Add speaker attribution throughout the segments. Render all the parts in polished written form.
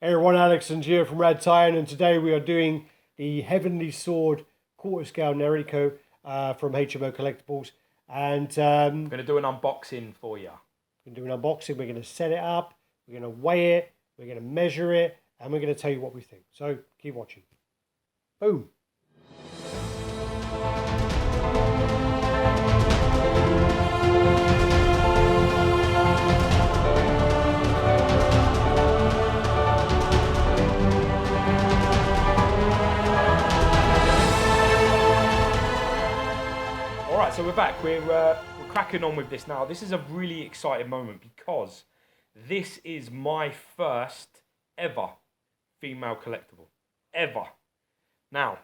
Speaker 1: Hey everyone, Alex and Gio from RaddTitan, and today we are doing the Heavenly Sword quarter scale Nariko from HMO Collectibles. And
Speaker 2: I'm going to do an unboxing for you.
Speaker 1: we're going to do an unboxing, we're going to set it up, we're going to weigh it, we're going to measure it, and we're going to tell you what we think. So keep watching. Boom.
Speaker 2: Alright, so we're back. We're cracking on with this now. This is a really exciting moment because this is my first ever female collectible. Ever. Now,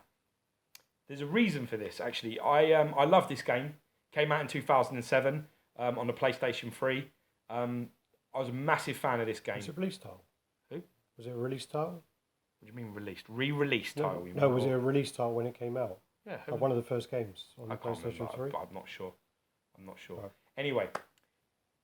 Speaker 2: there's a reason for this actually. I love this game. Came out in 2007 on the PlayStation 3. I was a massive fan of this game.
Speaker 1: Was it a release title?
Speaker 2: Who?
Speaker 1: Was it a release title?
Speaker 2: What do you mean released? Re-released title?
Speaker 1: No, was it a release title when it came out?
Speaker 2: Yeah.
Speaker 1: Like one of the first games on the
Speaker 2: I can't
Speaker 1: PlayStation 3?
Speaker 2: remember, but I'm not sure.
Speaker 1: Right.
Speaker 2: Anyway,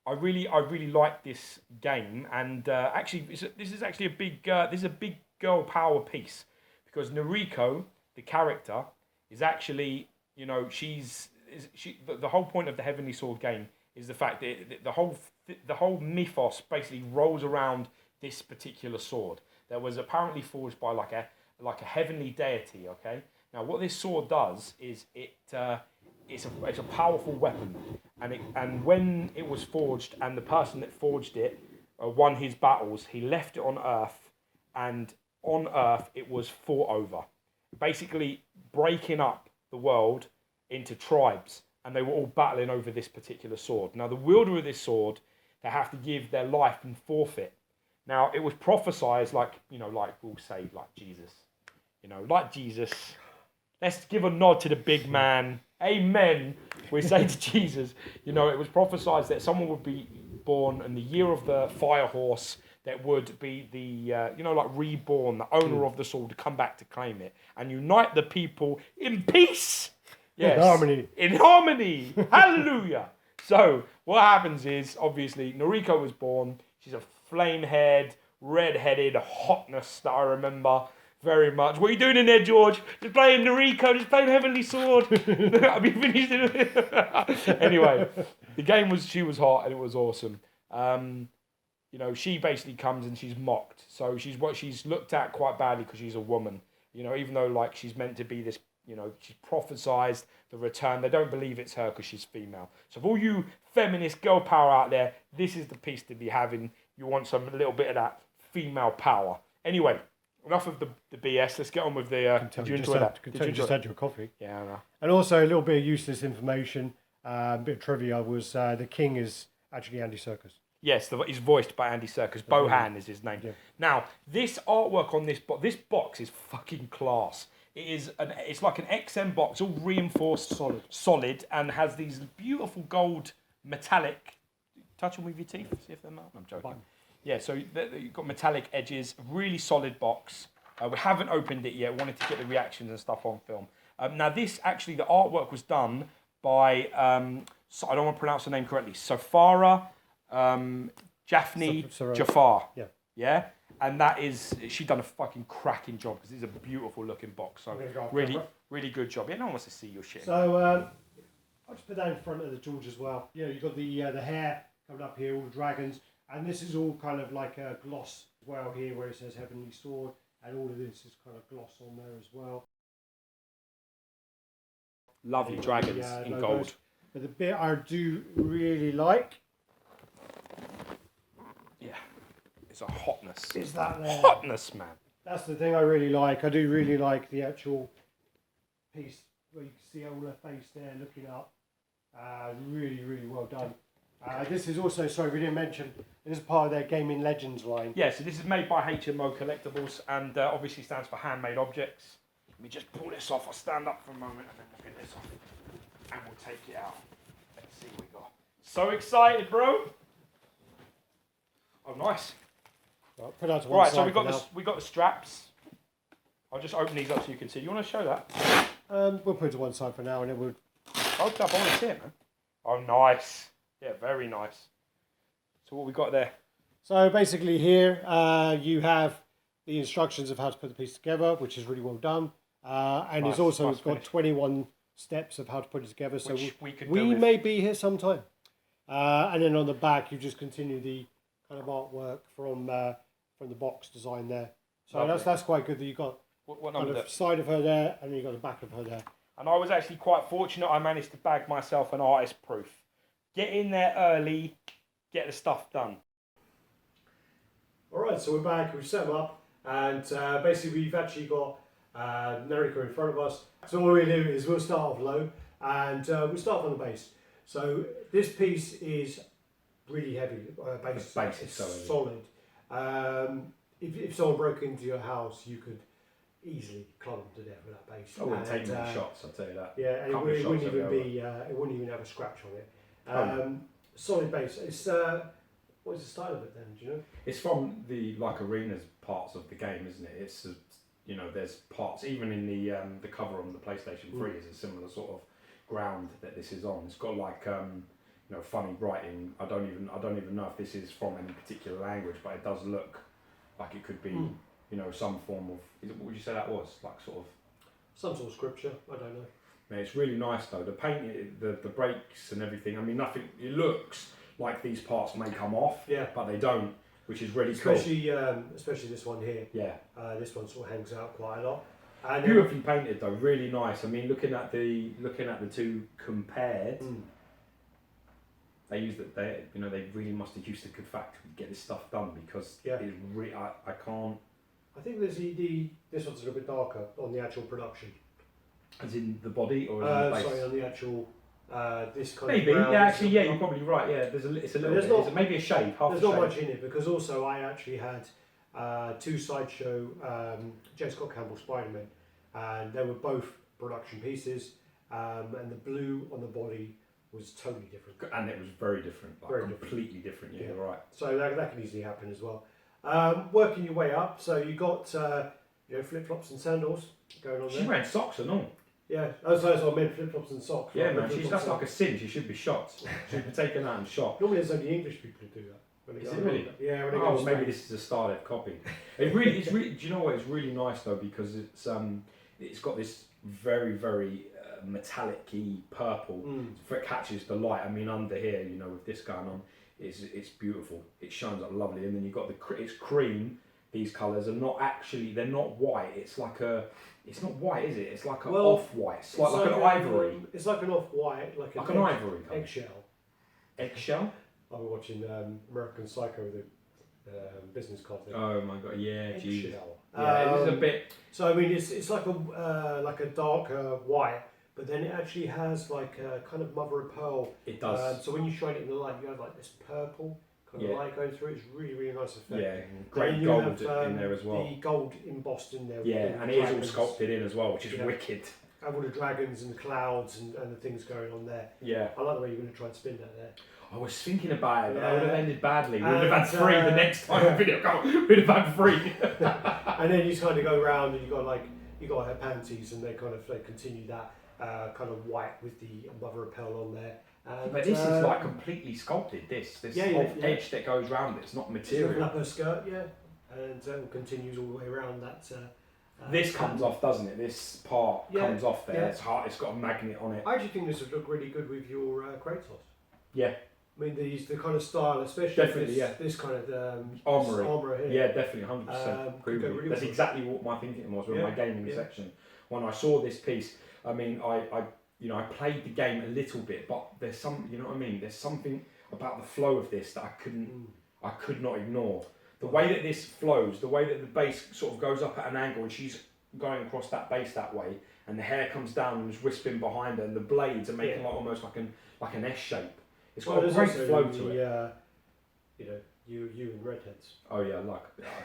Speaker 2: I really like this game, and actually, this is actually a big girl power piece because Nariko, the character, is actually, you know, the whole point of the Heavenly Sword game is the fact that the whole mythos basically rolls around this particular sword that was apparently forged by like a heavenly deity. Okay, now what this sword does is it's a powerful weapon, and when it was forged and the person that forged it won his battles, he left it on Earth, and on Earth it was fought over, basically breaking up the world into tribes, and they were all battling over this particular sword. Now the wielder of this sword, they have to give their life and forfeit. Now it was prophesied, like we'll say, like Jesus, like Jesus. Let's give a nod to the big man. Amen. We say to Jesus, it was prophesied that someone would be born in the year of the fire horse that would be the, reborn, the owner of the sword to come back to claim it and unite the people in peace. Yes.
Speaker 1: In harmony.
Speaker 2: In harmony. Hallelujah. So what happens is, obviously, Nariko was born. She's a flame-haired, red-headed hotness that I remember very much. What are you doing in there, George? Just playing Nariko, just playing Heavenly Sword. Have you finished it? Anyway, the game she was hot and it was awesome. She basically comes and she's mocked. So she's looked at quite badly because she's a woman. Even though she's meant to be this, she's prophesized the return. They don't believe it's her because she's female. So for all you feminist girl power out there, this is the piece to be having. You want a little bit of that female power. Anyway, enough of the BS. Let's get on with the. Did you enjoy that?
Speaker 1: Did you just had your coffee?
Speaker 2: Yeah, I know.
Speaker 1: And also a little bit of useless information, a bit of trivia was the king is actually Andy Serkis.
Speaker 2: Yes, he's voiced by Andy Serkis. Bohan is his name. Yeah. Now, this artwork on this box is fucking class. It's like an XM box, all reinforced, solid, and has these beautiful gold metallic. Touch them with your teeth, see if they're not. I'm joking. Fine. Yeah, so you've got metallic edges, really solid box. We haven't opened it yet. Wanted to get the reactions and stuff on film. Now, the artwork was done by, so I don't want to pronounce the name correctly, Safara Jaffney Jafar. Yeah. Yeah? And she's done a fucking cracking job because it's a beautiful looking box. So really good job. Yeah, no one wants to see your shit.
Speaker 1: So I'll just put that in front of the George as well. You've got the hair coming up here, all the dragons. And this is all kind of like a gloss as well here where it says Heavenly Sword. And all of this is kind of gloss on there as well.
Speaker 2: Lovely dragons in logos. Gold.
Speaker 1: But the bit I do really like.
Speaker 2: Yeah. It's a hotness.
Speaker 1: Is that there?
Speaker 2: Hotness, man.
Speaker 1: That's the thing I really like. I do really like the actual piece where you can see all her face there looking up. Really well done. This is also, sorry, we didn't mention, this is part of their Gaming Legends line.
Speaker 2: Yeah, so this is made by HMO Collectibles and obviously stands for Handmade Objects. Let me just pull this off. I'll stand up for a moment and then we'll get this off. And we'll take it out. Let's see what we got. So excited, bro. Oh, nice.
Speaker 1: Right, put that to one side.
Speaker 2: Right, so we got the straps. I'll just open these up so you can see. You want to show that?
Speaker 1: We'll put it to one side for now and then we'll...
Speaker 2: Hold up, I want to see it, man. Oh, nice. Yeah, very nice. So what we got there?
Speaker 1: So basically here you have the instructions of how to put the piece together, which is really well done. And it's
Speaker 2: Nice,
Speaker 1: also
Speaker 2: nice
Speaker 1: got
Speaker 2: finish.
Speaker 1: 21 steps of how to put it together. So
Speaker 2: Which we could
Speaker 1: we
Speaker 2: do with.
Speaker 1: may be here sometime. And then on the back, you just continue the kind of artwork from the box design there. So
Speaker 2: Lovely.
Speaker 1: that's quite good that you got
Speaker 2: What
Speaker 1: kind
Speaker 2: number?
Speaker 1: of side of her there, and then you got the back of her there.
Speaker 2: And I was actually quite fortunate. I managed to bag myself an artist proof. Get in there early, get the stuff done.
Speaker 1: All right, so we're back. We've set them up, and basically we've actually got Nariko in front of us. So what we do is we'll start off low, and we'll start on the base. So this piece is really heavy. Base,
Speaker 2: The base is so heavy.
Speaker 1: solid. If someone broke into your house, you could easily club them to death with that base.
Speaker 3: I wouldn't take many shots, I'll tell you that.
Speaker 1: Yeah, and it
Speaker 3: Couple of
Speaker 1: wouldn't
Speaker 3: shots
Speaker 1: even
Speaker 3: over.
Speaker 1: be. It wouldn't even have a scratch on it. Solid base. It's what is the style of it then? Do you know?
Speaker 3: It's from the like arenas parts of the game, isn't it? It's you know, there's parts even in the cover on the PlayStation 3 is a similar sort of ground that this is on. It's got like you know, funny writing. I don't even know if this is from any particular language, but it does look like it could be you know, some form of. What would you say that was? Like sort of.
Speaker 1: Some sort of scripture. I don't know.
Speaker 3: Man, it's really nice though. The paint, the breaks and everything. I mean, nothing. It looks like these parts may come off,
Speaker 1: Yeah.
Speaker 3: but they don't, which is really
Speaker 1: Especially this one here.
Speaker 3: cool. Yeah,
Speaker 1: This one sort of hangs out quite a lot. And
Speaker 3: beautifully painted though, really nice. I mean, looking at the two compared, they used that. They really must have used a good factory to get this stuff done because
Speaker 1: Yeah.
Speaker 3: it's really. I can't.
Speaker 1: I think there's this one's a little bit darker on the actual production.
Speaker 3: As in the body or in the base?
Speaker 1: Sorry, on the actual this kind
Speaker 3: Maybe.
Speaker 1: of brown.
Speaker 3: Yeah, actually, yeah, you're probably right. Yeah, it's a little
Speaker 1: There's
Speaker 3: bit.
Speaker 1: not-
Speaker 3: It's maybe a shade, half
Speaker 1: There's
Speaker 3: a
Speaker 1: not
Speaker 3: shade.
Speaker 1: much in it because also I actually had two Sideshow J. Scott Campbell Spider-Man, and they were both production pieces, and the blue on the body was totally different.
Speaker 3: And it was very different, like
Speaker 1: Very different.
Speaker 3: completely different. Yeah,
Speaker 1: Yeah.
Speaker 3: you're right.
Speaker 1: So that can easily happen as well. Working your way up, so you got flip flops and sandals going on
Speaker 3: She's
Speaker 1: there.
Speaker 3: wearing socks and all.
Speaker 1: Yeah, that's what I meant. Flip flops and socks.
Speaker 3: Yeah,
Speaker 1: right?
Speaker 3: man.
Speaker 1: Flip-flops
Speaker 3: That's
Speaker 1: and
Speaker 3: like a sin. She should be shot. She should be taken out and shot.
Speaker 1: Normally, it's only English people who do that. When they
Speaker 3: Is
Speaker 1: go
Speaker 3: it
Speaker 1: on-
Speaker 3: really?
Speaker 1: Yeah, when they go
Speaker 3: Oh,
Speaker 1: to
Speaker 3: maybe
Speaker 1: Spain.
Speaker 3: this is a star they've copied. It's really. Do you know what? It's really nice though because it's got this very metallic-y purple. It catches the light. I mean, under here, you know, with this going on, it's beautiful. It shines up lovely, and then you've got it's cream. These colours are not actually. They're not white. It's like a. It's not white, is it? It's like an off-white. It's like an ivory.
Speaker 1: It's like an off-white, like
Speaker 3: an ivory colour.
Speaker 1: eggshell.
Speaker 3: Eggshell?
Speaker 1: I've been watching American Psycho, the business card thing.
Speaker 3: Oh my god, yeah, geez.
Speaker 1: Eggshell.
Speaker 3: Yeah, it is a bit.
Speaker 1: So I mean, it's like a darker white, but then it actually has like a kind of mother of pearl.
Speaker 3: It does.
Speaker 1: So when you shine it in the light, you have like this purple kind of
Speaker 3: Yeah.
Speaker 1: light going through. It's really nice effect.
Speaker 3: Yeah,
Speaker 1: And
Speaker 3: great
Speaker 1: you
Speaker 3: gold
Speaker 1: have,
Speaker 3: in there as well.
Speaker 1: The gold embossed in there. with
Speaker 3: Yeah,
Speaker 1: the
Speaker 3: and it is all
Speaker 1: dragons.
Speaker 3: sculpted in as well, which is
Speaker 1: Yeah.
Speaker 3: wicked.
Speaker 1: And all the dragons and the clouds and the things going on there.
Speaker 3: Yeah.
Speaker 1: I like the way you're going to try and spin that there.
Speaker 3: I was thinking about it, but
Speaker 1: Yeah.
Speaker 3: that would have ended badly. We would have had
Speaker 1: And,
Speaker 3: three the next time the video come. We'd have had three.
Speaker 1: And then you just kind of go around and you got her panties and they continue that kind of white with the mother of pearl on there. And,
Speaker 3: But this is like completely sculpted. This
Speaker 1: Yeah.
Speaker 3: edge that goes round it. It's not
Speaker 1: she's looking
Speaker 3: material.
Speaker 1: up her skirt, yeah, and continues all the way around that.
Speaker 3: This comes off, doesn't it? This part
Speaker 1: Yeah,
Speaker 3: comes off there.
Speaker 1: yeah.
Speaker 3: It's hard. It's got a magnet on it.
Speaker 1: I actually think this would look really good with your Kratos.
Speaker 3: Yeah.
Speaker 1: I mean, the kind of style, especially
Speaker 3: Definitely,
Speaker 1: this kind of
Speaker 3: Armoury.
Speaker 1: armour here.
Speaker 3: Yeah, definitely, 100%.
Speaker 1: could go really
Speaker 3: That's
Speaker 1: well.
Speaker 3: exactly what my thinking was with
Speaker 1: Yeah,
Speaker 3: my gaming
Speaker 1: yeah.
Speaker 3: section. When I saw this piece, I mean, I played the game a little bit, but there's some, you know what I mean? There's something about the flow of this that I could not ignore. The way that this flows, the way that the base sort of goes up at an angle, and she's going across that base that way, and the hair comes down and is wisping behind her, and the blades are making like almost like an S shape. It's got a
Speaker 1: there's
Speaker 3: great
Speaker 1: also
Speaker 3: flow to it.
Speaker 1: You and redheads.
Speaker 3: Oh yeah, I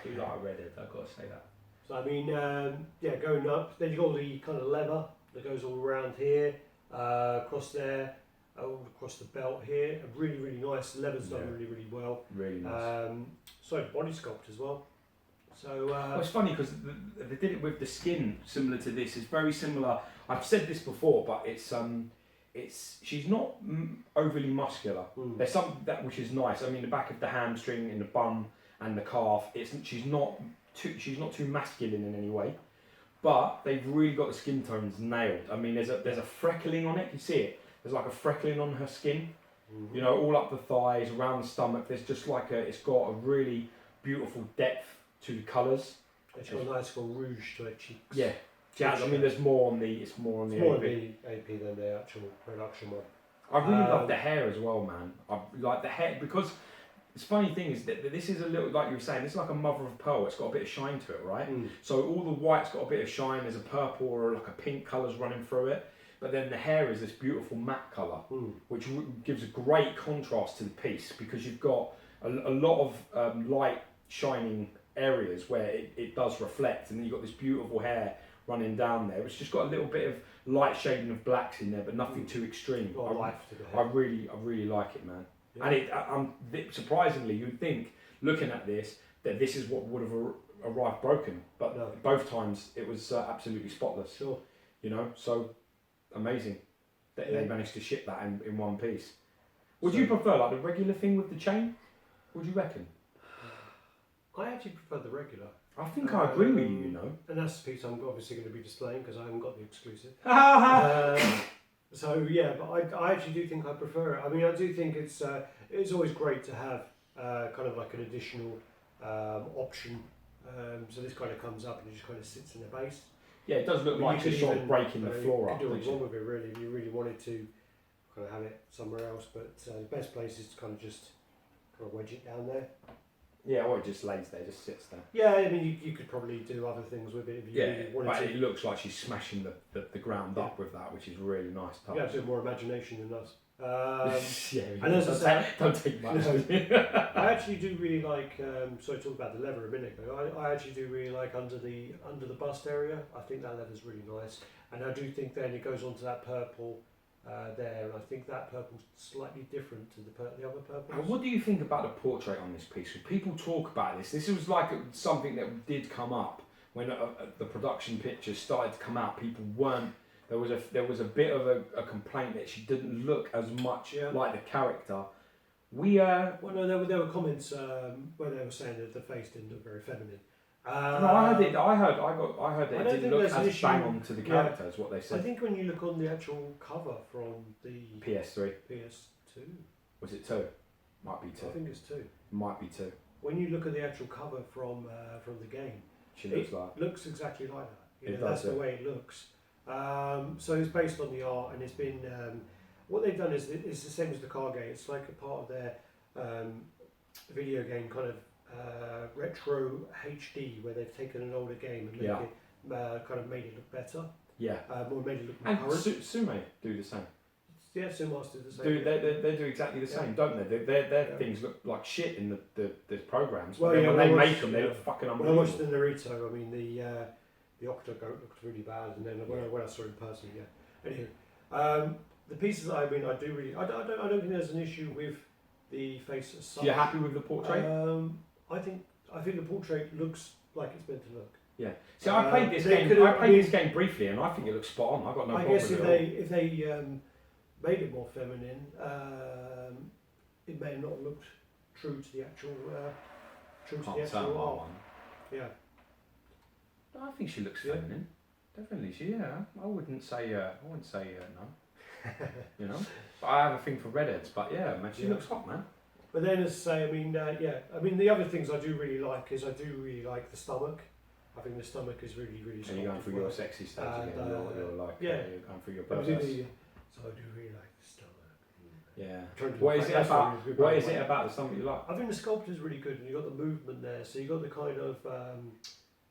Speaker 3: do like a redhead. I've got to say that.
Speaker 1: So I mean, going up. Then you got all the kind of leather that goes all around here, across there, all across the belt here. Really nice. Leather's done really well.
Speaker 3: Really nice.
Speaker 1: So body sculpt as well. So
Speaker 3: Well, it's funny because they did it with the skin similar to this. It's very similar. I've said this before, but she's not overly muscular. There's some that which is nice. I mean, the back of the hamstring and the bum and the calf. She's not too masculine in any way, but they've really got the skin tones nailed. I mean, there's a freckling on it. You see it? There's like a freckling on her skin.
Speaker 1: Mm-hmm.
Speaker 3: You know, all up the thighs, around the stomach. There's just like it's got a really beautiful depth to the colours.
Speaker 1: It's got a nice little rouge to her cheeks.
Speaker 3: Yeah, jazz. I mean, there's more on the. It's more on the.
Speaker 1: It's more
Speaker 3: AP.
Speaker 1: the AP than the actual production one.
Speaker 3: I really love the hair as well, man. I like the hair because the funny thing is that this is a little, like you were saying, this is like a mother of pearl. It's got a bit of shine to it, right?
Speaker 1: Mm.
Speaker 3: So all the white's got a bit of shine. There's a purple or like a pink colours running through it. But then the hair is this beautiful matte colour, which gives a great contrast to the piece because you've got a lot of light shining areas where it does reflect, and then you've got this beautiful hair running down there. It's just got a little bit of light shading of blacks in there, but nothing too extreme.
Speaker 1: Life to the
Speaker 3: I
Speaker 1: hair.
Speaker 3: really like it, man.
Speaker 1: Yeah.
Speaker 3: And surprisingly, you'd think, looking at this, that this is what would have arrived broken, but
Speaker 1: No.
Speaker 3: both times it was absolutely spotless.
Speaker 1: Sure.
Speaker 3: You know, so amazing that they managed to ship that in one piece. Would you prefer like the regular thing with the chain? What do you reckon?
Speaker 1: I actually prefer the regular.
Speaker 3: I think I agree with you, you know.
Speaker 1: And that's the piece I'm obviously going to be displaying because I haven't got the exclusive.
Speaker 3: yeah,
Speaker 1: So yeah, but I actually do think I prefer it. I mean, I do think it's always great to have kind of like an additional option. So this kind of comes up and it just kind of sits in the base.
Speaker 3: it does look like it's sort of breaking the floor up.
Speaker 1: You could do
Speaker 3: doesn't
Speaker 1: what you
Speaker 3: it?
Speaker 1: want with it really if you really wanted to kind of have it somewhere else. But the best place is to kind of just kind of wedge it down there.
Speaker 3: Yeah, or it just lays there, just sits there.
Speaker 1: Yeah, I mean, you could probably do other things with it if you really wanted
Speaker 3: but
Speaker 1: to.
Speaker 3: it looks like she's smashing the ground up with that, which is really nice touch.
Speaker 1: You have to have more imagination than us.
Speaker 3: And
Speaker 1: as I said,
Speaker 3: don't take much.
Speaker 1: I actually do really like. So I talked about the leather a minute ago. I actually do really like under the bust area. I think that leather's really nice, and I do think then it goes onto that purple there, and I think that purple's slightly different to the other purples.
Speaker 3: What do you think about the portrait on this piece? When people talk about this, this was like something that did come up when the production pictures started to come out. People weren't. There was a bit of a complaint that she didn't look as much like the character. Well,
Speaker 1: no, there were comments where they were saying that the face didn't look very feminine.
Speaker 3: No, I heard that it didn't look as bang on to the character as what they
Speaker 1: I
Speaker 3: said.
Speaker 1: think when you look on the actual cover from the
Speaker 3: PS3.
Speaker 1: PS2,
Speaker 3: Was it 2? Might be 2.
Speaker 1: I think it's 2.
Speaker 3: Might be 2.
Speaker 1: When you look at the actual cover from the game,
Speaker 3: She looks
Speaker 1: exactly like that.
Speaker 3: It
Speaker 1: That's
Speaker 3: does,
Speaker 1: the way it looks. So it's based on the art, and it's been what they've done is it's the same as the car game. It's like a part of their video game kind of retro HD, where they've taken an older game and kind of made it look better.
Speaker 3: Yeah.
Speaker 1: Or made it look
Speaker 3: And
Speaker 1: more current.
Speaker 3: Sume do the same.
Speaker 1: Yeah, Sumas do the same.
Speaker 3: They do exactly the same, don't they? Their things look like shit in the programs.
Speaker 1: Well,
Speaker 3: But then
Speaker 1: yeah,
Speaker 3: when
Speaker 1: when
Speaker 3: they
Speaker 1: I
Speaker 3: make
Speaker 1: watched-
Speaker 3: them, they look fucking
Speaker 1: When I watched the
Speaker 3: unbelievable.
Speaker 1: Narito, I mean the Octogoat looked really bad, and then when I saw it in person, Anyway, the pieces I mean, I do really, I don't think there's an issue with the face as such.
Speaker 3: So you're happy with the portrait?
Speaker 1: I think the portrait looks like it's meant to look.
Speaker 3: Yeah. See, I played this
Speaker 1: they
Speaker 3: game.
Speaker 1: could've-
Speaker 3: I played this game briefly, and I think it looks spot on. I got no
Speaker 1: I
Speaker 3: problem
Speaker 1: guess
Speaker 3: with
Speaker 1: if
Speaker 3: it.
Speaker 1: they made it more feminine, it may not have looked true to the actual
Speaker 3: Can't tell
Speaker 1: art.
Speaker 3: one.
Speaker 1: Yeah.
Speaker 3: I think she looks
Speaker 1: Yeah.
Speaker 3: feminine. Definitely, I wouldn't say no. You know, but I have a thing for redheads. But yeah, man, she looks hot, man.
Speaker 1: But then, as I say, I mean, the other things I do really like is I do really like the stomach. I think the stomach is really, really
Speaker 3: Are
Speaker 1: strong.
Speaker 3: you going through your sexy stage again? You're like,
Speaker 1: yeah.
Speaker 3: You're going through your
Speaker 1: So I
Speaker 3: process.
Speaker 1: do really like the stomach.
Speaker 3: Yeah.
Speaker 1: Trying to
Speaker 3: What
Speaker 1: look
Speaker 3: is it
Speaker 1: back-
Speaker 3: about?
Speaker 1: that's really
Speaker 3: What
Speaker 1: good
Speaker 3: is
Speaker 1: by
Speaker 3: it
Speaker 1: the way.
Speaker 3: about the stomach you like?
Speaker 1: I think the sculpt is really good, and you got the movement there. So you got the kind of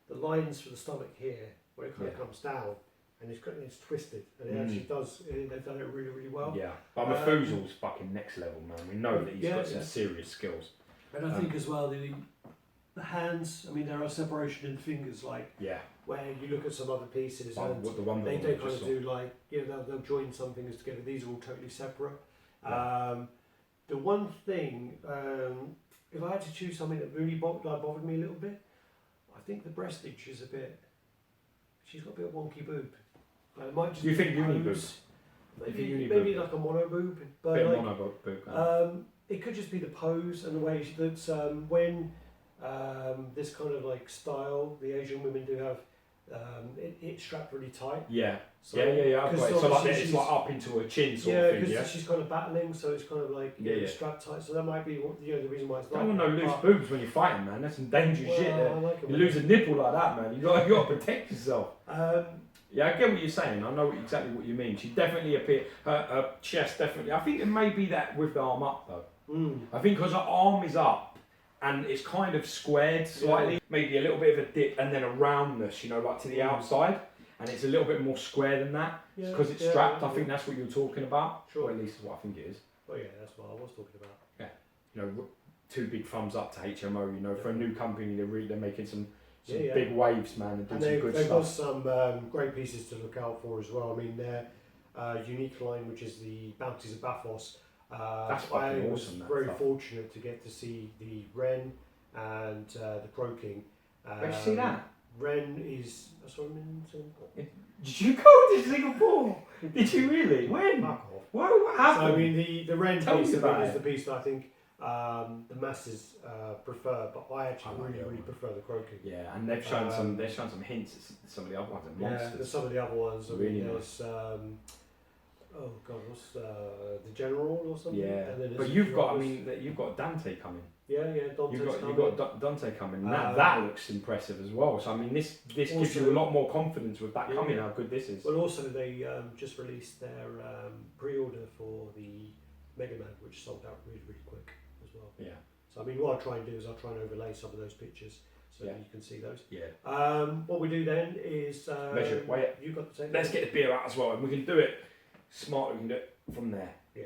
Speaker 1: the lines for the stomach here, where it kind of comes down, and it's twisted, and it actually does. They've done it really, really well.
Speaker 3: Yeah, but Methusel's fucking next level, man. We know that he's got some serious skills.
Speaker 1: And I think as well the hands. I mean, there are separation in the fingers, like where you look at some other pieces, and
Speaker 3: the one
Speaker 1: they kind of do like they'll join some fingers together. These are all totally separate. The one thing, if I had to choose something that really bothered me a little bit, I think the breastage is a bit. She's got a bit of wonky boob. It might just
Speaker 3: Do you think
Speaker 1: be
Speaker 3: uni
Speaker 1: pose.
Speaker 3: boob?
Speaker 1: Maybe like a mono boob, but
Speaker 3: Bit
Speaker 1: like,
Speaker 3: mono boob.
Speaker 1: it could just be the pose and the way that's when this kind of like style. The Asian women do have it strapped really tight.
Speaker 3: Yeah.
Speaker 1: So,
Speaker 3: Yeah. I've got it. So like
Speaker 1: obviously
Speaker 3: it's like up into a chin sort of thing. Yeah.
Speaker 1: because she's kind of battling, so it's kind of like strapped tight. So that might be the reason why it's
Speaker 3: Don't
Speaker 1: like
Speaker 3: want no loose boobs when you're fighting, man. That's some dangerous shit there.
Speaker 1: Like
Speaker 3: You lose a nipple like that, man. You got to protect yourself. Yeah, I get what you're saying. I know exactly what you mean. She definitely her chest definitely. I think it may be that with the arm up though. I think because her arm is up and it's kind of squared slightly, maybe a little bit of a dip and then a roundness, you know, like to the outside, and it's a little bit more square than that because it's strapped. I think that's what you're talking about.
Speaker 1: Sure.
Speaker 3: Or at least what I think it is.
Speaker 1: Oh yeah, that's what I was talking about.
Speaker 3: Yeah, you know, 2 big thumbs up to HMO. You know, for a new company, they're making some big waves, man, and doing some good
Speaker 1: they've
Speaker 3: stuff.
Speaker 1: got some great pieces to look out for as well. I mean, their unique line, which is the Bounties of Bathos.
Speaker 3: That's
Speaker 1: I
Speaker 3: fucking
Speaker 1: was
Speaker 3: awesome.
Speaker 1: very fortunate to get to see the Wren and the Crow King.
Speaker 3: Where'd you see that?
Speaker 1: Wren is. Sorry,
Speaker 3: Did you go to Singapore? Did you really? When?
Speaker 1: Fuck off.
Speaker 3: What happened?
Speaker 1: So, I mean, the Wren
Speaker 3: Tell
Speaker 1: piece
Speaker 3: me about
Speaker 1: is
Speaker 3: it.
Speaker 1: the piece that I think the masses prefer, but I actually really prefer the Crow King.
Speaker 3: Yeah, and they've shown some hints at some of the other ones. And monsters.
Speaker 1: There's some of the other ones.
Speaker 3: Really
Speaker 1: there's oh god, what's the General or something?
Speaker 3: Yeah,
Speaker 1: And then
Speaker 3: but you've got you've got Dante coming.
Speaker 1: Yeah, Dante's
Speaker 3: You've got Dante coming. That looks impressive as well. So I mean, this gives you a lot more confidence with that coming. How good this is.
Speaker 1: Well, also they just released their pre-order for the Mega Man, which sold out really quick as well.
Speaker 3: Yeah.
Speaker 1: So I mean, what I'll try and do is I'll try and overlay some of those pictures so that you can see those.
Speaker 3: Yeah.
Speaker 1: What we do then is
Speaker 3: measure. Wait.
Speaker 1: You've got the tape.
Speaker 3: Let's get the beer out as well, and we can do it smart. We can do it from there.
Speaker 1: Yeah.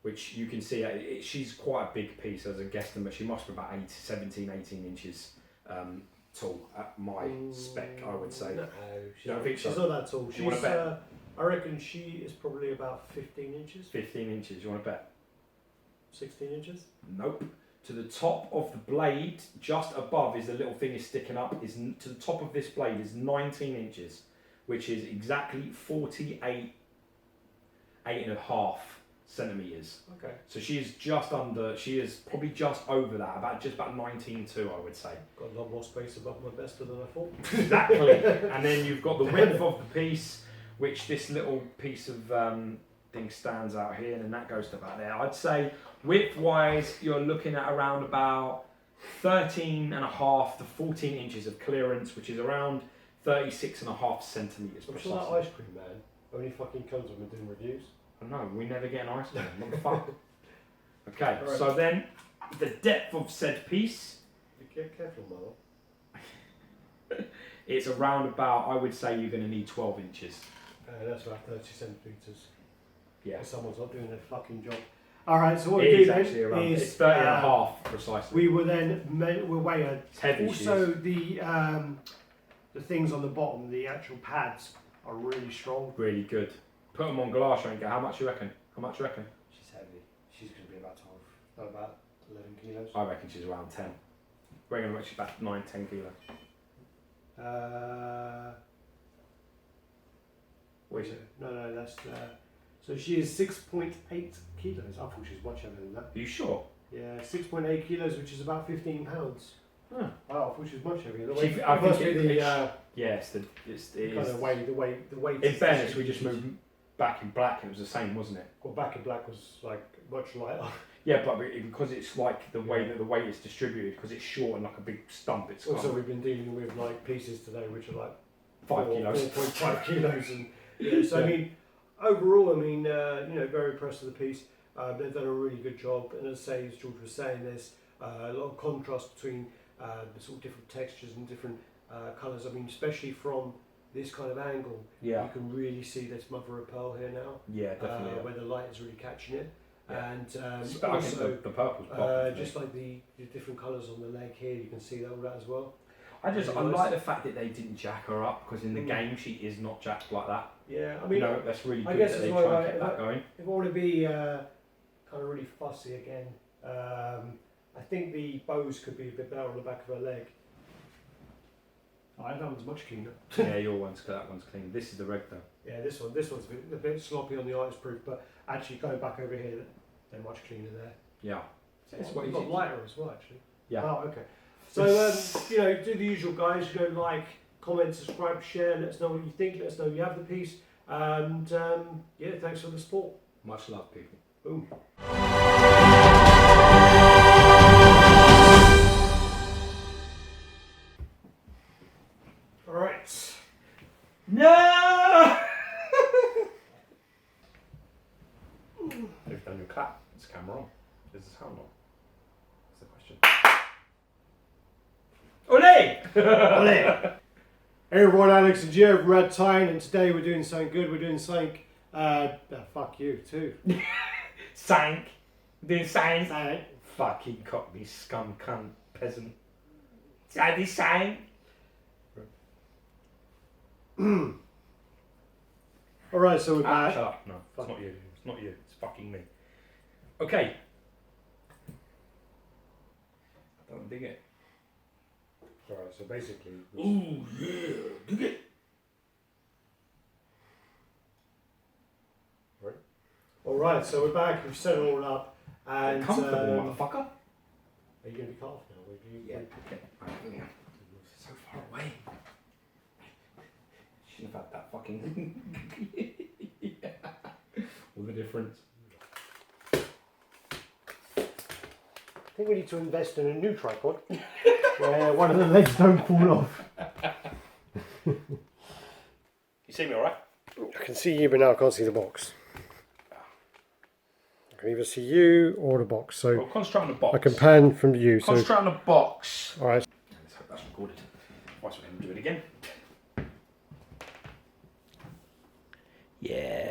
Speaker 3: Which you can see, she's quite a big piece as a guesstimate. She must be about 18 inches tall at my spec, I would say.
Speaker 1: No,
Speaker 3: she's
Speaker 1: not that tall.
Speaker 3: You want to bet?
Speaker 1: I reckon she is probably about 15 inches.
Speaker 3: 15 inches, you want to bet?
Speaker 1: 16 inches?
Speaker 3: Nope. To the top of the blade, just above is the little thing is sticking up, to the top of this blade is 19 inches, which is exactly 8.5 centimeters.
Speaker 1: Okay.
Speaker 3: So she is probably just over that, just about 19.2, I would say.
Speaker 1: Got a lot more space above my vesta than I thought.
Speaker 3: Exactly. And then you've got the width of the piece, which this little piece of thing stands out here, and then that goes to about there. I'd say width-wise, you're looking at around about 13.5 to 14 inches of clearance, which is around 36.5 centimeters
Speaker 1: I'm
Speaker 3: precisely.
Speaker 1: sure that ice cream man only fucking comes when we're doing reviews.
Speaker 3: I know, we never get an ice cream. What the fuck? Okay,
Speaker 1: Right.
Speaker 3: so then the depth of said piece.
Speaker 1: Be careful, Mother.
Speaker 3: It's around about, I would say you're going to need 12 inches.
Speaker 1: That's about 30 centimetres.
Speaker 3: Yeah.
Speaker 1: If someone's not doing their fucking job. Alright, so what
Speaker 3: It
Speaker 1: we
Speaker 3: is
Speaker 1: do
Speaker 3: actually
Speaker 1: then
Speaker 3: around,
Speaker 1: is...
Speaker 3: it's 30.5 precisely.
Speaker 1: We will then we'll weigh it.
Speaker 3: It's heavy.
Speaker 1: Also, the things on the bottom, the actual pads, are really strong.
Speaker 3: Really good. Put them on glass, Ranker. How much you reckon?
Speaker 1: She's heavy. She's going to be about 12, not about 11 kilos.
Speaker 3: I reckon she's around 10. We're going to make she's about 9-10 kilos. What is it?
Speaker 1: No, that's... so she is 6.8 kilos. I thought she was much heavier than that.
Speaker 3: Are you sure?
Speaker 1: Yeah, 6.8 kilos, which is about 15 pounds.
Speaker 3: Huh.
Speaker 1: Oh, I thought she was much heavier.
Speaker 3: I think
Speaker 1: It
Speaker 3: it
Speaker 1: kind
Speaker 3: is.
Speaker 1: of the weight.
Speaker 3: In fairness, we just moved back in black and it was the same, wasn't it?
Speaker 1: Well, Back in Black was like much lighter.
Speaker 3: Yeah, but because it's like the way that the weight is distributed, because it's short and like a big stump, it's
Speaker 1: Also,
Speaker 3: kind of
Speaker 1: we've been dealing with like pieces today, which are like
Speaker 3: 5 kilos.
Speaker 1: 4.5 kilos, and so I mean, overall, I mean, very impressed with the piece. They've done a really good job, and as George was saying, there's a lot of contrast between the sort of different textures and different colours. I mean, especially from this kind of angle,
Speaker 3: Yeah.
Speaker 1: you can really see this mother of pearl here now.
Speaker 3: Yeah, definitely.
Speaker 1: Where the light is really catching it,
Speaker 3: Yeah.
Speaker 1: and
Speaker 3: I think
Speaker 1: also
Speaker 3: the purple's popping.
Speaker 1: just like the different colours on the leg here, you can see all that as well.
Speaker 3: I like the fact that they didn't jack her up, because in the game she is not jacked like that.
Speaker 1: Yeah, I mean,
Speaker 3: that's really
Speaker 1: I
Speaker 3: good
Speaker 1: guess
Speaker 3: that
Speaker 1: as
Speaker 3: they
Speaker 1: well,
Speaker 3: try and get that going.
Speaker 1: if I want to be kind of really fussy again, I think the bows could be a bit better on the back of her leg. That one's much cleaner.
Speaker 3: Yeah, that one's clean. This is the red though.
Speaker 1: Yeah, this one's a bit sloppy on the ice proof, but actually going back over here, they're much cleaner there.
Speaker 3: Yeah.
Speaker 1: It's got lighter as well, actually.
Speaker 3: Yeah.
Speaker 1: Oh, okay. So, you know, do the usual, guys. You go like, comment, subscribe, share. Let us know what you think. Let us know you have the piece. And yeah, thanks for the support.
Speaker 3: Much love, people.
Speaker 1: Boom. All right.
Speaker 2: No!
Speaker 3: Have you done your clap? Is the camera on? Is the sound on? That's the question.
Speaker 2: Ole!
Speaker 1: Ole. Hey everyone, Alex and Joe from RaddTitan, and today we're doing something good. We're doing something. Fuck you too.
Speaker 2: Sank. Doing sank.
Speaker 1: Sank.
Speaker 3: Fucking cockney scum cunt peasant.
Speaker 2: Daddy sank.
Speaker 1: All right, so we're back.
Speaker 3: Shut up. No, it's not you. It's not you. It's fucking me. Okay. I don't dig it. Alright, so basically...
Speaker 2: Ooh, yeah. Dig it.
Speaker 3: Right.
Speaker 1: All right, so we're back. We've set it all up, and
Speaker 3: Comfortable, motherfucker.
Speaker 1: are you going to be cut off now?
Speaker 3: Yeah. So far away. Shouldn't have had that fucking... Yeah. All the difference.
Speaker 1: I think we need to invest in a new tripod where one of the legs don't fall off.
Speaker 2: You see me alright?
Speaker 1: I can see you, but now I can't see the box. I can either see you or the box. So
Speaker 2: Well, concentrate on the box.
Speaker 1: I can pan from you. So
Speaker 2: Concentrate on the box.
Speaker 1: all right.
Speaker 3: Let's hope that's recorded. Otherwise we're going to do it again.
Speaker 2: Yeah.